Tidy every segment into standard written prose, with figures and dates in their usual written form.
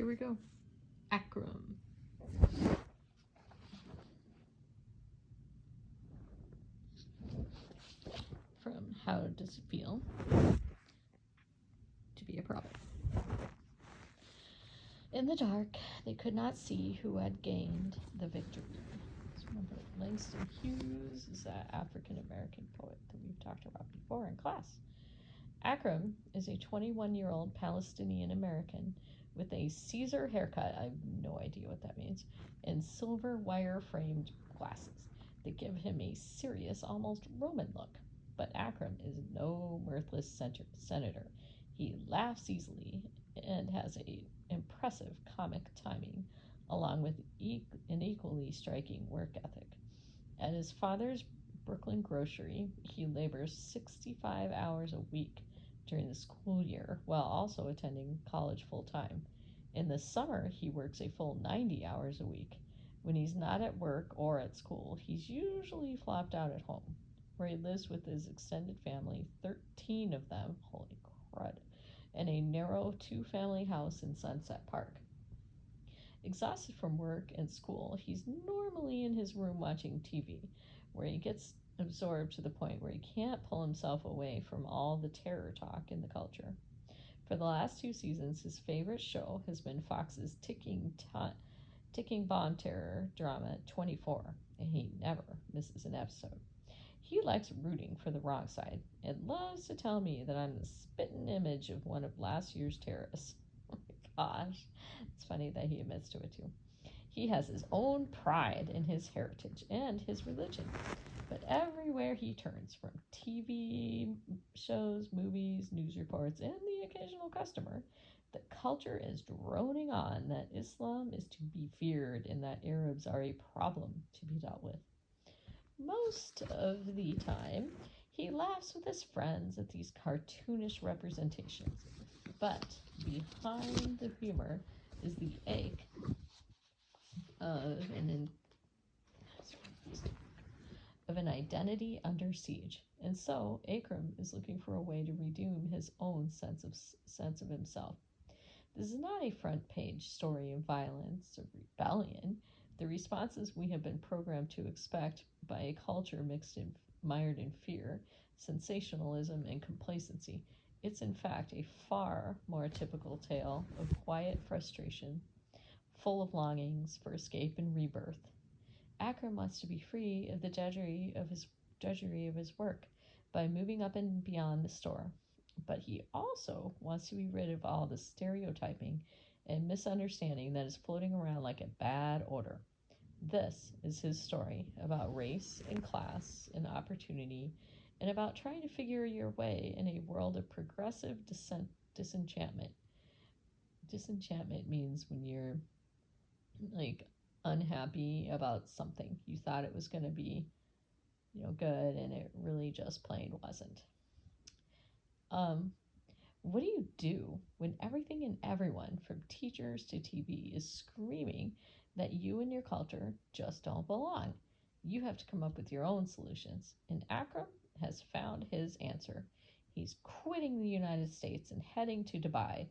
we go. Akram. From How Does It Feel to Be a Prophet. In the dark, they could not see who had gained the victory. Remember, Langston Hughes is an African-American poet that we've talked about before in class. Akram is a 21-year-old Palestinian-American with a Caesar haircut, I have no idea what that means, and silver wire-framed glasses that give him a serious, almost Roman look. But Akram is no mirthless senator. He laughs easily and has an impressive comic timing, along with an equally striking work ethic. At his father's Brooklyn grocery, he labors 65 hours a week during the school year while also attending college full-time. In the summer, he works a full 90 hours a week. When he's not at work or at school, he's usually flopped out at home, where he lives with his extended family, 13 of them, holy crud, in a narrow 2-family house in Sunset Park. Exhausted from work and school, he's normally in his room watching TV, where he gets absorbed to the point where he can't pull himself away from all the terror talk in the culture. For the last 2 seasons, his favorite show has been Fox's ticking bomb terror drama 24, and he never misses an episode. He likes rooting for the wrong side and loves to tell me that I'm the spitting image of one of last year's terrorists. Oh my gosh, it's funny that he admits to it too. He has his own pride in his heritage and his religion, but everywhere he turns, from TV shows, movies, news reports, and the occasional customer, the culture is droning on that Islam is to be feared and that Arabs are a problem to be dealt with. Most of the time, he laughs with his friends at these cartoonish representations, but behind the humor is the ache of an identity under siege. And so Akram is looking for a way to redeem his own sense of himself. This is not a front page story of violence or rebellion. The responses we have been programmed to expect by a culture mired in fear, sensationalism, and complacency. It's in fact a far more typical tale of quiet frustration, full of longings for escape and rebirth. Akram wants to be free of the drudgery of his work by moving up and beyond the store, but he also wants to be rid of all the stereotyping and misunderstanding that is floating around like a bad odor. This is his story about race and class and opportunity, and about trying to figure your way in a world of progressive disenchantment. Disenchantment means when you're like unhappy about something. You thought it was going to be, good, and it really just plain wasn't. What do you do when everything and everyone, from teachers to TV, is screaming that you and your culture just don't belong? You have to come up with your own solutions, and Akram has found his answer. He's quitting the United States and heading to Dubai,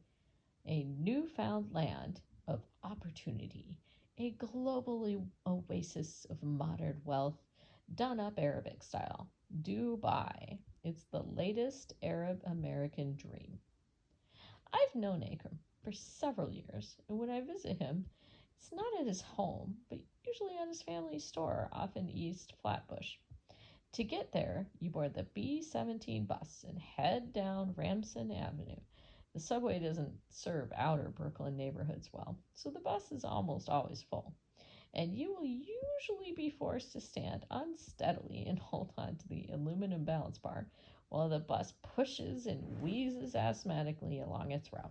a newfound land of opportunity, a global oasis of modern wealth, done up Arabic style. Dubai. It's the latest Arab American dream. I've known Akram for several years, and when I visit him, it's not at his home, but usually at his family store off in East Flatbush. To get there, you board the B-17 bus and head down Ramson Avenue. The subway doesn't serve outer Brooklyn neighborhoods well, so the bus is almost always full. And you will usually be forced to stand unsteadily and hold on to the aluminum balance bar while the bus pushes and wheezes asthmatically along its route.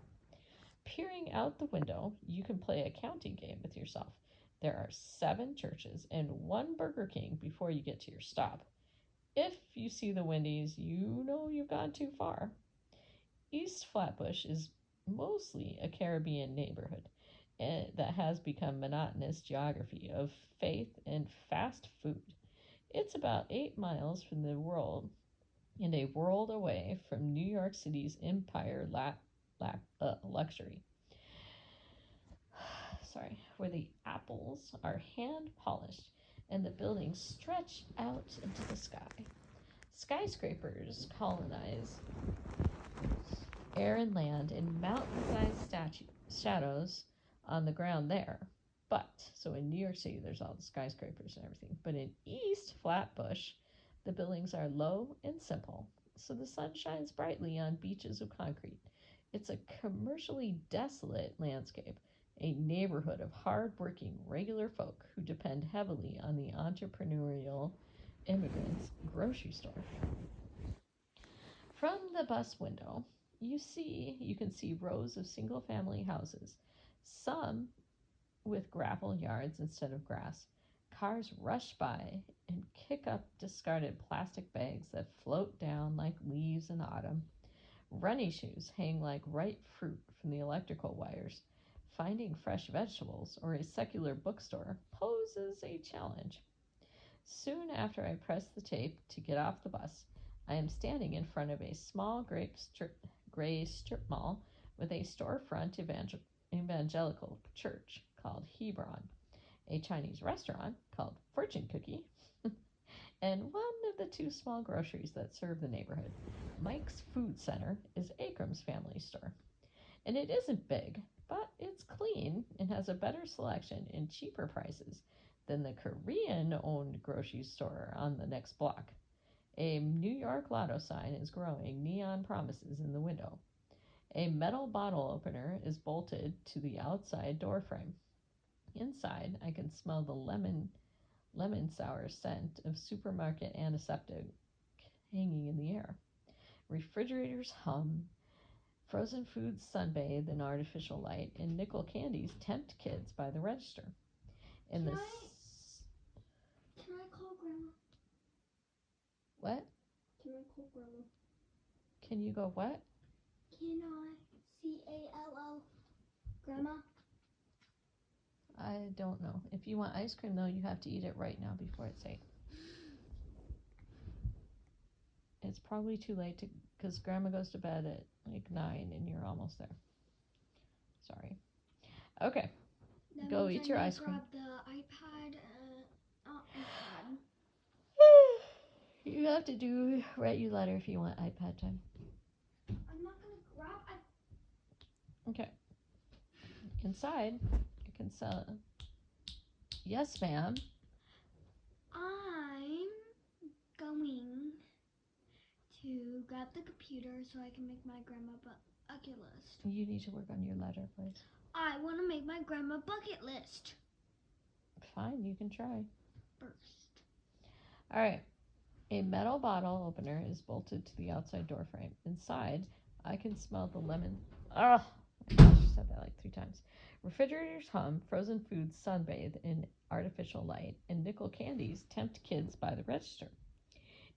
Peering out the window, you can play a counting game with yourself. There are 7 churches and 1 Burger King before you get to your stop. If you see the Wendy's, you know you've gone too far. East Flatbush is mostly a Caribbean neighborhood that has become monotonous geography of faith and fast food. It's about 8 miles from the world and a world away from New York City's empire luxury. where the apples are hand polished and the buildings stretch out into the sky. Skyscrapers colonize air and land in mountain-sized shadows on the ground there. So in New York City, there's all the skyscrapers and everything. But in East Flatbush, the buildings are low and simple, so the sun shines brightly on beaches of concrete. It's a commercially desolate landscape, a neighborhood of hard-working, regular folk who depend heavily on the entrepreneurial immigrants' grocery store. From the bus window, you can see rows of single-family houses, some with gravel yards instead of grass. Cars rush by and kick up discarded plastic bags that float down like leaves in autumn. Runny shoes hang like ripe fruit from the electrical wires. Finding fresh vegetables or a secular bookstore poses a challenge. Soon after I press the tape to get off the bus, I am standing in front of a small gray strip mall with a storefront evangelical church called Hebron, a Chinese restaurant called Fortune Cookie, and one of the two small groceries that serve the neighborhood. Mike's Food Center is Akram's family store. And it isn't big, but it's clean and has a better selection and cheaper prices than the Korean-owned grocery store on the next block. A New York Lotto sign is growing neon promises in the window. A metal bottle opener is bolted to the outside door frame. Inside, I can smell the lemon sour scent of supermarket antiseptic hanging in the air. Refrigerators hum, frozen foods sunbathe in artificial light, and nickel candies tempt kids by the register. Can I call Grandma? What? Can I call Grandma? Can you go what? Can I call Grandma? I don't know. If you want ice cream, though, you have to eat it right now before it's 8. It's probably too late because Grandma goes to bed at like 9 and you're almost there. Sorry. Okay. That go eat your ice cream. Grab the iPad. iPad. You have to write you a letter if you want iPad time. I'm not gonna grab Okay. Inside, you can sell. Yes, ma'am. I'm going to grab the computer so I can make my grandma bucket list. You need to work on your letter, please. I want to make my grandma bucket list. Fine, you can try. First. All right. A metal bottle opener is bolted to the outside door frame. Inside, I can smell the lemon. Oh, my gosh, I said that like 3 times. Refrigerators hum, frozen foods sunbathe in artificial light, and nickel candies tempt kids by the register.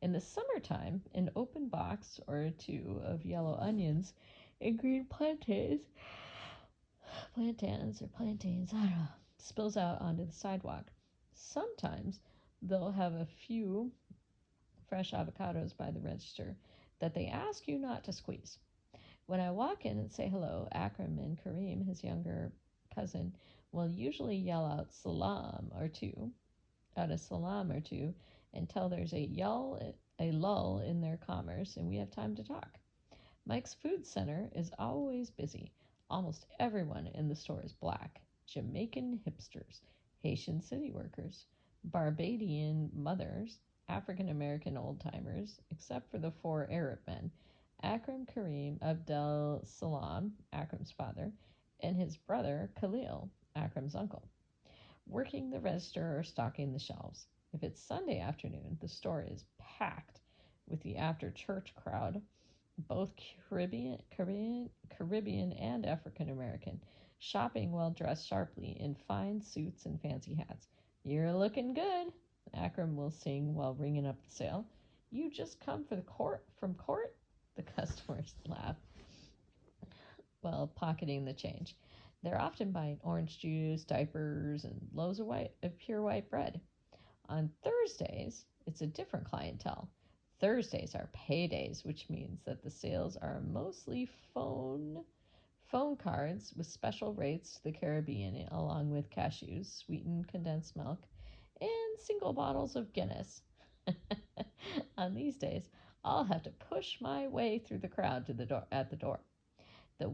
In the summertime, an open box or 2 of yellow onions and green plantains, I don't know, spills out onto the sidewalk. Sometimes they'll have a few fresh avocados by the register that they ask you not to squeeze. When I walk in and say hello, Akram and Kareem, his younger cousin, will usually yell out a salam or two, until there's a lull in their commerce and we have time to talk. Mike's Food Center is always busy. Almost everyone in the store is black. Jamaican hipsters, Haitian city workers, Barbadian mothers, African-American old-timers, except for the 4 Arab men, Akram Kareem Abdel Salam, Akram's father, and his brother Khalil, Akram's uncle, working the register or stocking the shelves. If it's Sunday afternoon, the store is packed with the after-church crowd, both Caribbean and African-American, shopping while dressed sharply in fine suits and fancy hats. You're looking good, Akram will sing while ringing up the sale. You just come from court? The customers laugh while pocketing the change. They're often buying orange juice, diapers, and loaves of pure white bread. On Thursdays, it's a different clientele. Thursdays are paydays, which means that the sales are mostly phone phone cards with special rates to the Caribbean, along with cashews, sweetened condensed milk, and single bottles of Guinness. On these days, I'll have to push my way through the crowd to the door at the door. The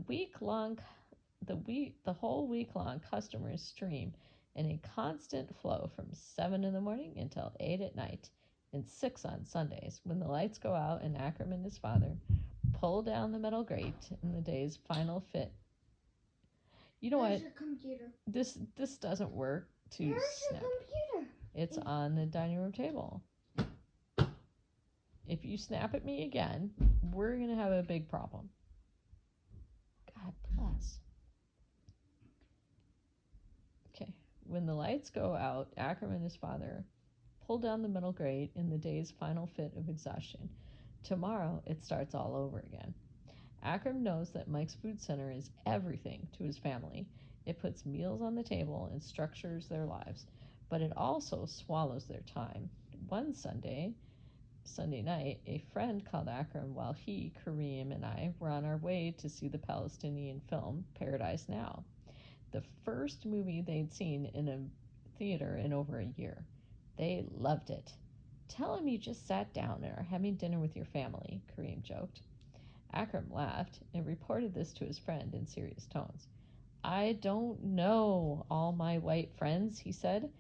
whole week long customers stream in a constant flow from 7 in the morning until 8 at night and 6 on Sundays when the lights go out and Akram and his father pull down the metal grate in the day's final fit. You know Where's what? your computer? This doesn't work to Where's snap. your computer? It's on the dining room table. If you snap at me again, we're going to have a big problem. God bless. Okay. When the lights go out, Akram and his father pull down the metal grate in the day's final fit of exhaustion. Tomorrow, it starts all over again. Akram knows that Mike's Food Center is everything to his family. It puts meals on the table and structures their lives, but it also swallows their time. One Sunday night, a friend called Akram while he, Kareem, and I were on our way to see the Palestinian film Paradise Now, the first movie they'd seen in a theater in over a year. They loved it. Tell him you just sat down and are having dinner with your family, Kareem joked. Akram laughed and reported this to his friend in serious tones. I don't know all my white friends, he said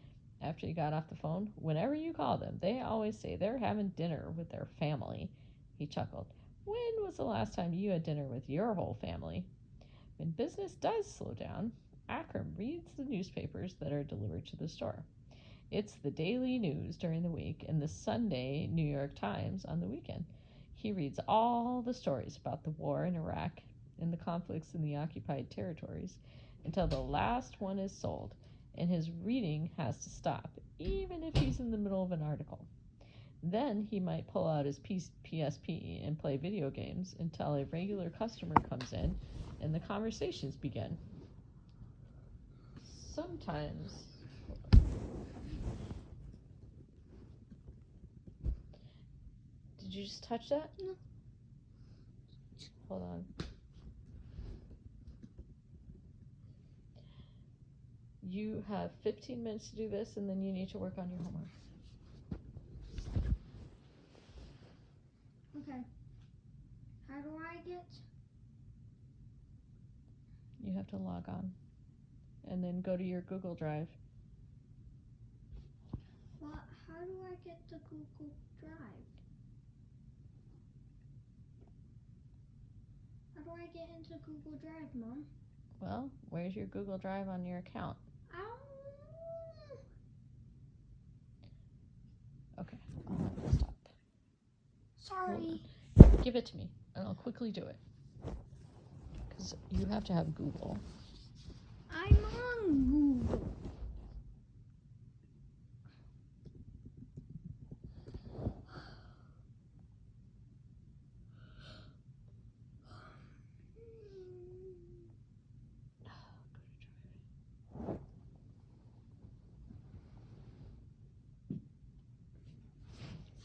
after he got off the phone. Whenever you call them, they always say they're having dinner with their family. He chuckled. When was the last time you had dinner with your whole family? When business does slow down, Akram reads the newspapers that are delivered to the store. It's the daily news during the week and the Sunday New York Times on the weekend. He reads all the stories about the war in Iraq and the conflicts in the occupied territories until the last one is sold, and his reading has to stop, even if he's in the middle of an article. Then he might pull out his PSP and play video games until a regular customer comes in and the conversations begin. Sometimes... Did you just touch that? No. Hold on. You have 15 minutes to do this, and then you need to work on your homework. Okay. How do I get? You have to log on. And then go to your Google Drive. Well, how do I get the Google Drive? How do I get into Google Drive, Mom? Well, where's your Google Drive on your account? Okay, I'll have to stop. Sorry. Give it to me, and I'll quickly do it. Because you have to have Google. I'm on Google.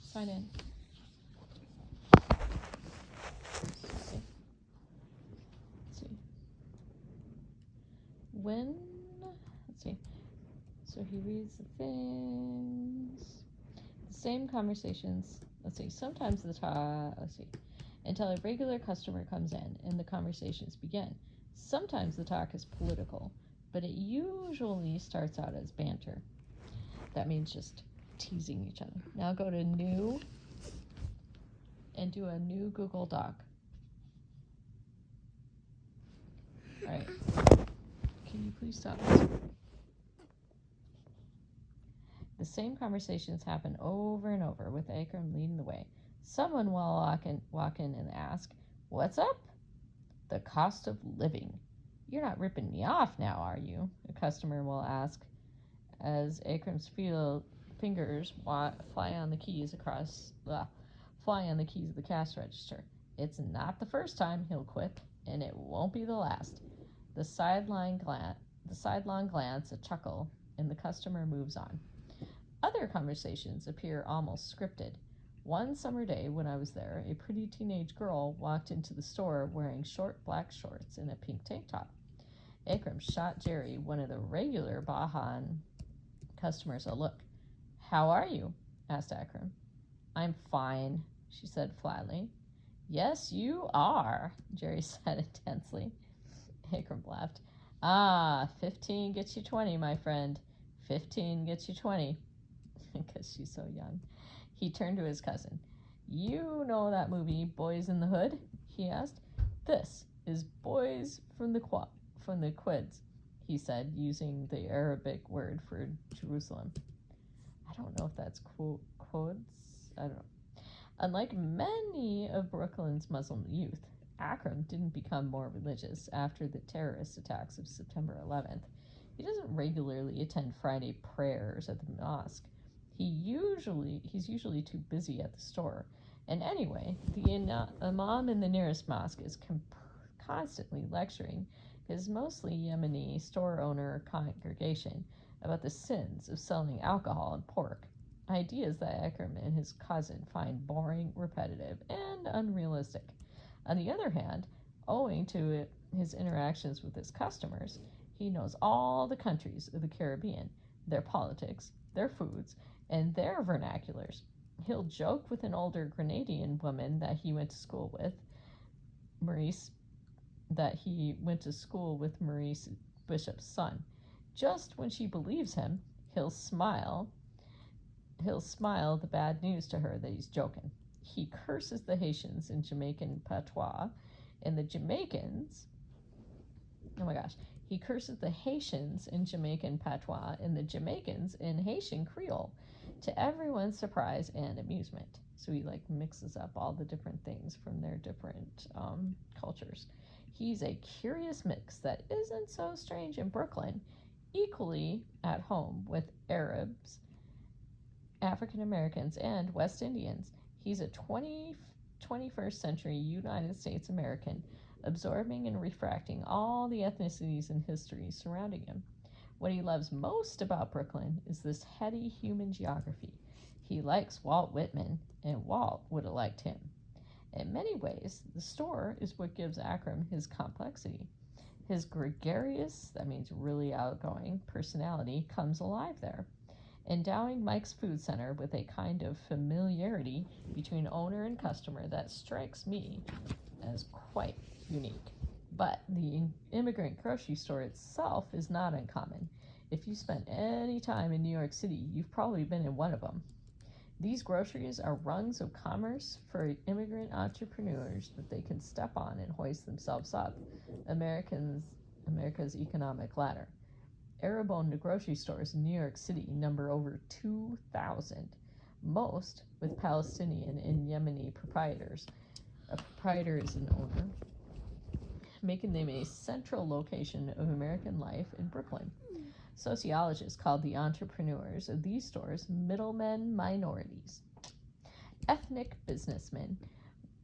Sign in. Let's see. Let's see. So he reads the things. The same conversations. Let's see. Sometimes until a regular customer comes in and the conversations begin. Sometimes the talk is political, but it usually starts out as banter. That means just teasing each other. Now go to New and do a new Google Doc. All right. Can you please stop this? The same conversations happen over and over with Akram leading the way. Someone will walk in and ask, "What's up?" "The cost of living." "You're not ripping me off now, are you?" a customer will ask as Akram's fingers fly on the keys of the cash register. It's not the first time he'll quip, and it won't be the last. The sidelong glance, a chuckle, and the customer moves on. Other conversations appear almost scripted. One summer day when I was there, a pretty teenage girl walked into the store wearing short black shorts and a pink tank top. Akram shot Jerry, one of the regular Bahan customers, a look. "How are you?" asked Akram. "I'm fine," she said flatly. "Yes, you are," Jerry said intensely. Akram laughed. "Ah, 15 gets you 20, my friend. 15 gets you 20. Because she's so young. He turned to his cousin. "You know that movie, Boys in the Hood?" he asked. "This is Boys from the Quids," he said, using the Arabic word for Jerusalem. I don't know if that's Quids. I don't know. Unlike many of Brooklyn's Muslim youth, Akram didn't become more religious after the terrorist attacks of September 11th. He doesn't regularly attend Friday prayers at the mosque. He's usually too busy at the store. And anyway, the imam in the nearest mosque is constantly lecturing his mostly Yemeni store owner congregation about the sins of selling alcohol and pork. Ideas that Akram and his cousin find boring, repetitive, and unrealistic. On the other hand, owing to his interactions with his customers, he knows all the countries of the Caribbean, their politics, their foods, and their vernaculars. He'll joke with an older Grenadian woman that he went to school with, Maurice Bishop's son. Just when she believes him, he'll smile the bad news to her that he's joking. He curses the Haitians in Jamaican patois, and the Jamaicans, he curses the Haitians in Jamaican patois and the Jamaicans in Haitian Creole, to everyone's surprise and amusement. So he mixes up all the different things from their different cultures. He's a curious mix that isn't so strange in Brooklyn, equally at home with Arabs, African Americans, and West Indians. He's a 21st century United States American, absorbing and refracting all the ethnicities and histories surrounding him. What he loves most about Brooklyn is this heady human geography. He likes Walt Whitman, and Walt would have liked him. In many ways, the store is what gives Akram his complexity. His gregarious, that means really outgoing, personality comes alive there, endowing Mike's Food Center with a kind of familiarity between owner and customer that strikes me as quite unique. But the immigrant grocery store itself is not uncommon. If you spent any time in New York City, you've probably been in one of them. These groceries are rungs of commerce for immigrant entrepreneurs that they can step on and hoist themselves up America's economic ladder. Arab-owned grocery stores in New York City number over 2,000, most with Palestinian and Yemeni proprietors. A proprietor is an owner, making them a central location of American life in Brooklyn. Sociologists called the entrepreneurs of these stores middlemen minorities, ethnic businessmen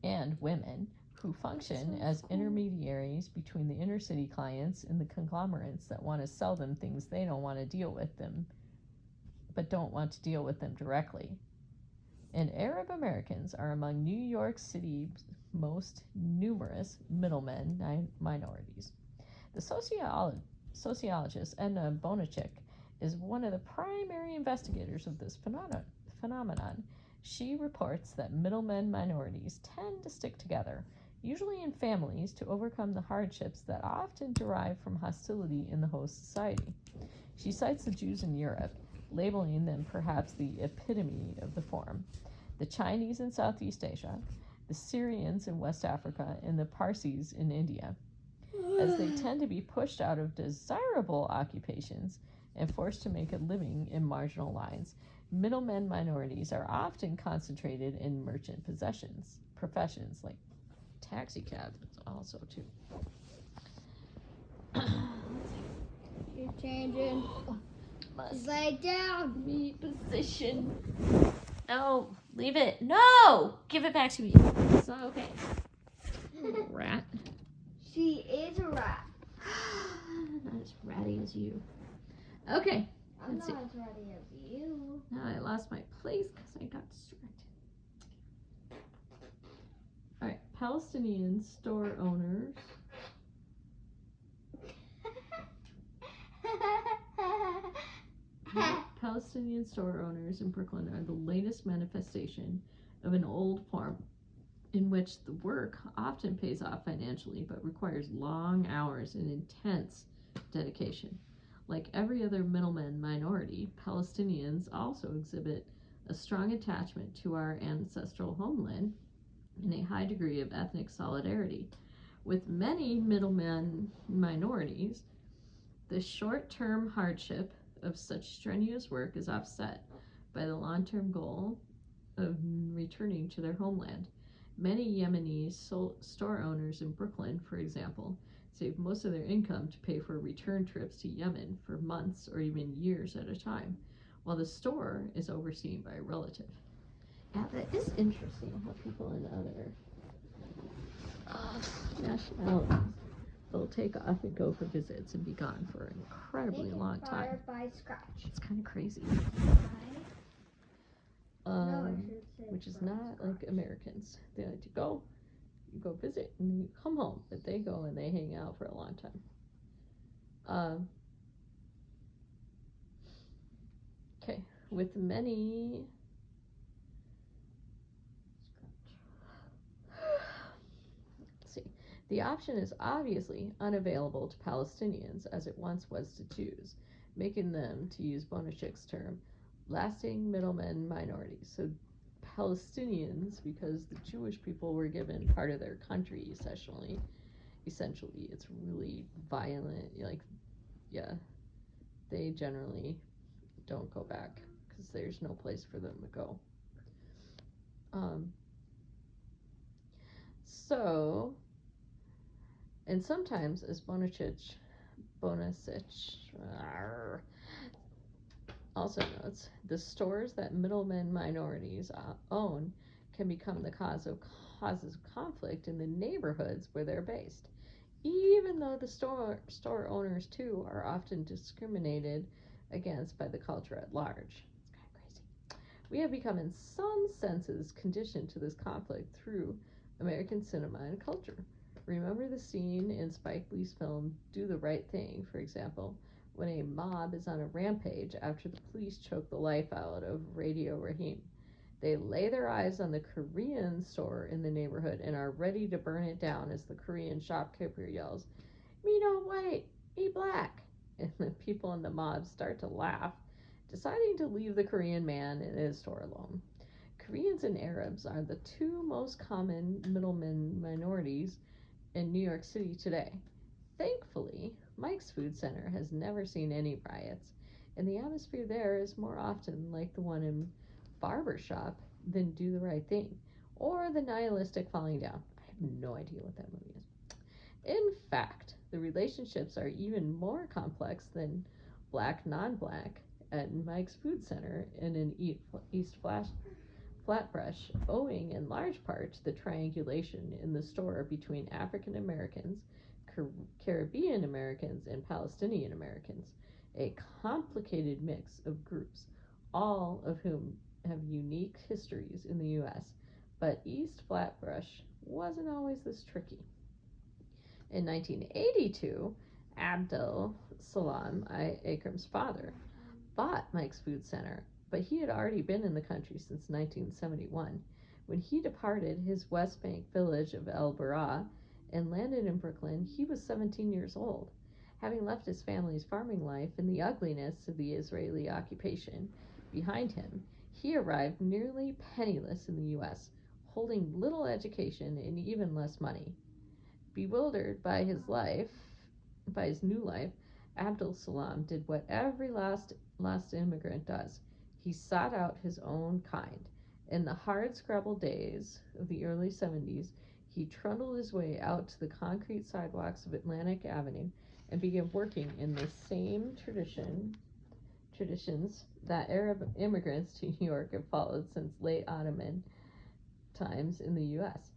and women who function as intermediaries between the inner city clients and the conglomerates that want to sell them things they don't want to deal with them, but don't want to deal with them directly. And Arab Americans are among New York City's most numerous middlemen minorities. The sociologist Edna Bonachik is one of the primary investigators of this phenomenon. She reports that middlemen minorities tend to stick together, usually in families, to overcome the hardships that often derive from hostility in the host society. She cites the Jews in Europe, labeling them perhaps the epitome of the form, the Chinese in Southeast Asia, the Syrians in West Africa, and the Parsis in India, as they tend to be pushed out of desirable occupations and forced to make a living in marginal lines. Middlemen minorities are often concentrated in merchant professions like taxi cabs also too. You're changing. Must Lay down. reposition. No, leave it. No! Give it back to me. It's not okay. Rat. She is a rat. Not as ratty as you. Okay. I'm Let's not see. as ratty as you. Now I lost my place because I got distracted. Palestinian store owners Palestinian store owners in Brooklyn are the latest manifestation of an old form in which the work often pays off financially but requires long hours and intense dedication. Like every other middleman minority, Palestinians also exhibit a strong attachment to our ancestral homeland and a high degree of ethnic solidarity. With many middleman minorities, the short-term hardship of such strenuous work is offset by the long-term goal of returning to their homeland. Many Yemeni store owners in Brooklyn, for example, save most of their income to pay for return trips to Yemen for months or even years at a time, while the store is overseen by a relative. Yeah, that is interesting how people in other nationalities will take off and go for visits and be gone for an incredibly long time. By scratch. It's kind of crazy. Which is not like Americans. They like to go, you go visit, and then you come home. But they go and they hang out for a long time. Okay, with many. Let's see. The option is obviously unavailable to Palestinians as it once was to Jews, making them, to use Bonachik's term, lasting middlemen minorities. So Palestinians, because the Jewish people were given part of their country, essentially, it's really violent. They generally don't go back because there's no place for them to go. And sometimes, as Bonachik also notes, the stores that middlemen minorities own can become the causes of conflict in the neighborhoods where they're based, even though the store owners too are often discriminated against by the culture at large. It's kind of crazy. We have become in some senses conditioned to this conflict through American cinema and culture. Remember the scene in Spike Lee's film Do the Right Thing, for example, when a mob is on a rampage after the police choke the life out of Radio Raheem. They lay their eyes on the Korean store in the neighborhood and are ready to burn it down as the Korean shopkeeper yells, "Me no white, me black." And the people in the mob start to laugh, deciding to leave the Korean man in his store alone. Koreans and Arabs are the two most common middlemen minorities in New York City today. Thankfully, Mike's Food Center has never seen any riots, and the atmosphere there is more often like the one in Barbershop than Do the Right Thing, or the nihilistic Falling Down. I have no idea what that movie is. In fact, the relationships are even more complex than black, non-black at Mike's Food Center and in East Flatbush, owing in large part to the triangulation in the store between African Americans, Caribbean Americans, and Palestinian Americans, a complicated mix of groups, all of whom have unique histories in the U.S., but East Flatbush wasn't always this tricky. In 1982, Abdel Salam, Akram's father, bought Mike's Food Center, but he had already been in the country since 1971. When he departed his West Bank village of El Barah and landed in Brooklyn, he was 17 years old. Having left his family's farming life and the ugliness of the Israeli occupation behind him, he arrived nearly penniless in the U.S., holding little education and even less money. Bewildered by his new life, Abdul Salam did what every last immigrant does. He sought out his own kind. In the hard-scrabble days of the early 70s, he trundled his way out to the concrete sidewalks of Atlantic Avenue and began working in the same traditions that Arab immigrants to New York have followed since late Ottoman times in the U.S.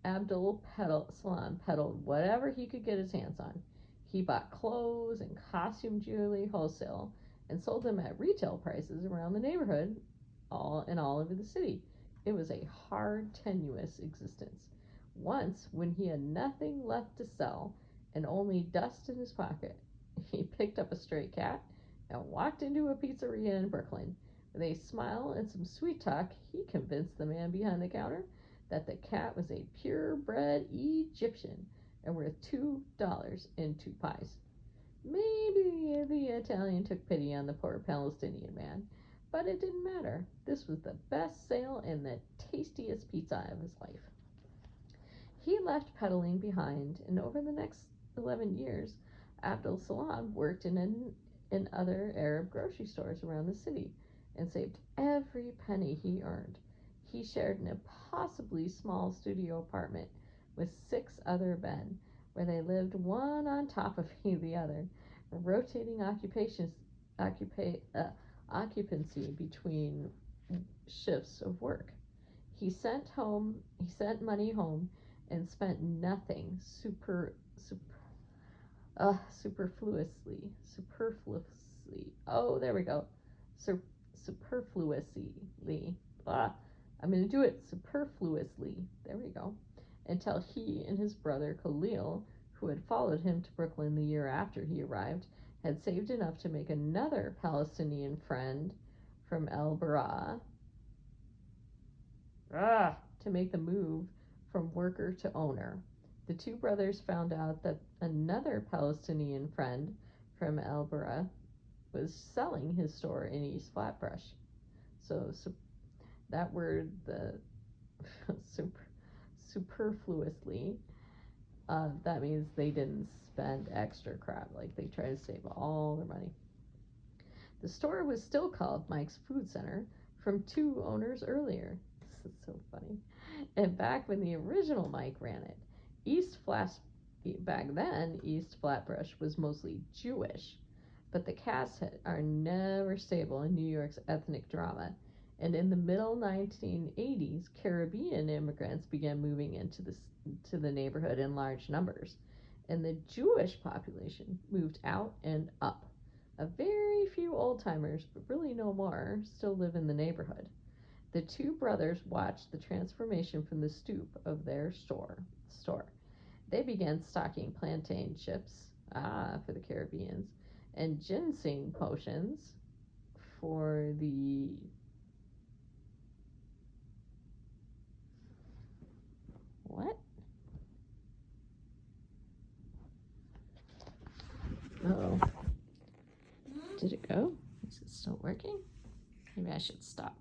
Abdul Salam peddled whatever he could get his hands on. He bought clothes and costume jewelry wholesale and sold them at retail prices around the neighborhood, all over the city. It was a hard, tenuous existence. Once, when he had nothing left to sell and only dust in his pocket, he picked up a stray cat and walked into a pizzeria in Brooklyn. With a smile and some sweet talk, he convinced the man behind the counter that the cat was a purebred Egyptian and worth $2 and 2 pies. Maybe the Italian took pity on the poor Palestinian man, but it didn't matter. This was the best sale and the tastiest pizza of his life. He left peddling behind, and over the next 11 years, Abdul Salam worked in other Arab grocery stores around the city and saved every penny he earned. He shared an impossibly small studio apartment with 6 other men, where they lived one on top of the other, rotating occupancy between shifts of work. He sent money home and spent nothing superfluously. Oh, there we go. Superfluously. I'm going to do it superfluously. There we go. Until he and his brother Khalil, who had followed him to Brooklyn the year after he arrived, had saved enough to make another Palestinian friend from El Bara to make the move from worker to owner. The 2 brothers found out that another Palestinian friend from El Bara was selling his store in East Flatbush. So that word, the superfluously, that means they didn't spend extra crap. Like, they tried to save all their money. The store was still called Mike's Food Center from 2 owners earlier. This is so funny. And back when the original Mike ran it, back then, East Flatbush was mostly Jewish, but the casts are never stable in New York's ethnic drama. And in the middle 1980s, Caribbean immigrants began moving into the neighborhood in large numbers, and the Jewish population moved out and up. A very few old-timers, but really no more, still live in the neighborhood. The 2 brothers watched the transformation from the stoop of their store. They began stocking plantain chips, for the Caribbeans, and ginseng potions for the what? Oh, did it go? Is it still working? Maybe I should stop.